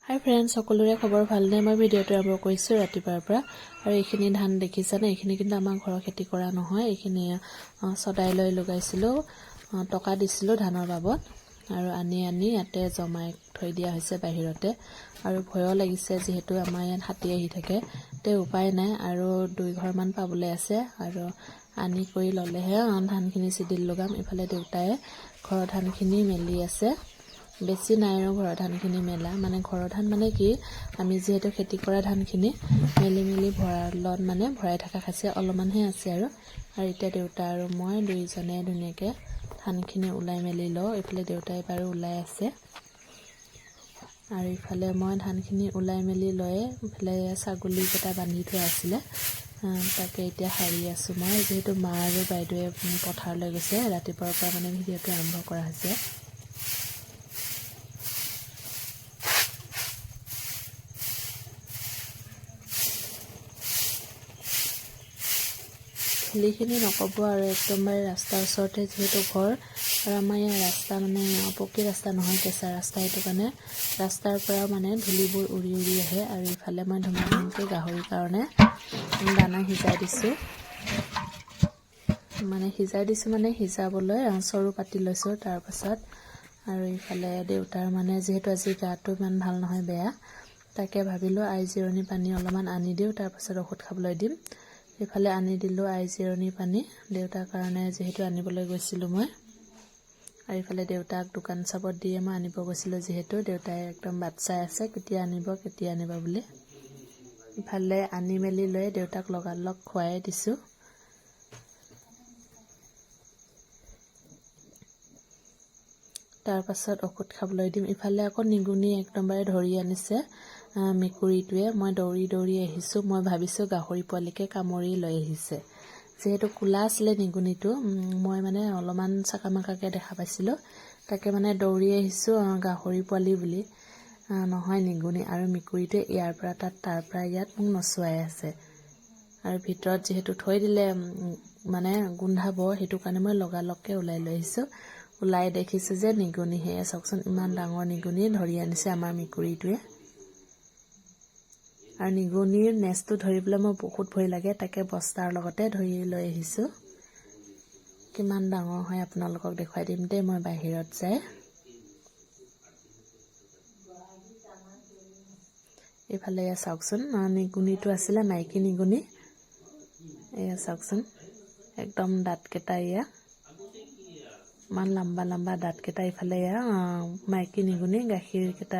হাই friends, সকলোৰে খবৰ ভালনে? মই ভিডিঅ'টো আৰম্ভ কৰিছোঁ ৰাতিপুৱাৰ পৰা। আৰু এইখিনি ধান দেখিছানে? এইখিনি কিন্তু আমাৰ ঘৰৰ খেতি কৰা নহয়। এইখিনি চদাই লৈ লগাইছিলোঁ, টকা দিছিলোঁ ধানৰ বাবদ। আৰু আনি ইয়াতে জমাই থৈ দিয়া হৈছে বাহিৰতে। আৰু ভয়ো লাগিছে, যিহেতু আমাৰ ইয়াত হাতী আহি থাকে, তে উপায় নাই। আৰু 2 ঘৰমান পাবলৈ আছে। আৰু আনি কৰি ল'লেহে ধানখিনি চিডিল লগাম। ইফালে দেউতাই ঘৰৰ ধানখিনি মেলি আছে। বেছি নাই আৰু ঘৰৰ ধানখিনি মেলা, মানে ঘৰৰ ধান মানে কি, আমি যিহেতু খেতি কৰা ধানখিনি মেলি ভঁৰালত মানে ভৰাই থকা খাইছে, অলপমানহে আছে। আৰু এতিয়া দেউতা আৰু মই দুইজনে ধুনীয়াকৈ ধানখিনি ওলাই মেলি লওঁ। এইফালে দেউতাই বাৰু ওলাই আছে, আৰু ইফালে মই ধানখিনি ওলাই মেলি লৈ ইফালে ছাগলীকেইটা বান্ধি থোৱা আছিলে, তাকে এতিয়া সাৰি আছোঁ মই। যিহেতু মা আৰু বাইদেৱে পথাৰলৈ গৈছে, ৰাতিপুৱাৰ পৰা মানে ভিডিঅ'টো আৰম্ভ কৰা হৈছে। খেলিখিনি নক'ব আৰু, একদমবাৰে ৰাস্তাৰ ওচৰতে যিহেতু ঘৰ। আৰু আমাৰ ইয়াৰ ৰাস্তা মানে পকী ৰাস্তা নহয়, কেঁচা ৰাস্তা। সেইটো কাৰণে ৰাস্তাৰ পৰা মানে ধূলিবোৰ উৰি আহে। আৰু ইফালে মই ধুনীয়াকৈ গাহৰিৰ কাৰণে দানা সিজাই দিছোঁ। মানে সিজাবলৈ চৰু পাতি লৈছোঁ। তাৰপাছত আৰু ইফালে দেউতাৰ মানে যিহেতু আজি গাটো ইমান ভাল নহয়, বেয়া, তাকে ভাবিলোঁ আই জিৰণি পানী অলপমান আনি দিওঁ, তাৰপাছত ঔষধ খাবলৈ দিম। এইফালে আনি দিলোঁ আই জিৰণি পানী দেউতাৰ কাৰণে, যিহেতু আনিবলৈ গৈছিলোঁ মই। আৰু ইফালে দেউতাক দোকান চাবত দিয়ে মই আনিব গৈছিলোঁ, যিহেতু দেউতাই একদম বাট চাই আছে কেতিয়া আনিব বুলি। ইফালে আনি মেলি লৈ দেউতাক লগালগ খুৱাই দিছোঁ। তাৰপাছত ঔষধ খাবলৈ দিম। ইফালে আকৌ নিগুনি একদমবাৰে ধৰি আনিছে মেকুৰীটোৱে। মই দৌৰি আহিছোঁ। মই ভাবিছোঁ গাহৰি পোৱালিকে কামুৰি লৈ আহিছে, যিহেতু ক'লা আছিলে নিগুনিটো। মই মানে অলপমান চাকামাকাকৈ দেখা পাইছিলোঁ, তাকে মানে দৌৰি আহিছোঁ গাহৰি পোৱালি বুলি। নহয়, নিগুনি। আৰু মেকুৰীটোৱে ইয়াৰ পৰা তাত, তাৰ পৰা ইয়াত মোক নচুৱাই আছে। আৰু ভিতৰত যিহেতু থৈ দিলে মানে গোন্ধাব, সেইটো কাৰণে মই লগালগকৈ ওলাই লৈ আহিছোঁ। ওলাই দেখিছোঁ যে নিগুনি, সেয়ে চাওকচোন, ইমান ডাঙৰ নিগুনি ধৰি আনিছে আমাৰ মেকুৰীটোৱে। আৰু নিগুনিৰ নেজটো ধৰিবলৈ মোৰ বহুত ভয় লাগে, তাকে বস্তাৰ লগতে ধৰি লৈ আহিছোঁ। কিমান ডাঙৰ হয় আপোনালোকক দেখুৱাই দিম দেই মই বাহিৰত যাই। এইফালে এয়া চাওকচোন, নিগুনিটো আছিলে মাইকী নিগুনি। এয়া চাওকচোন, একদম দাঁতকেইটা এয়া ইমান লম্বা দাঁতকেইটা। ইফালে এয়া মাইকী নিগুনি, গাখীৰকেইটা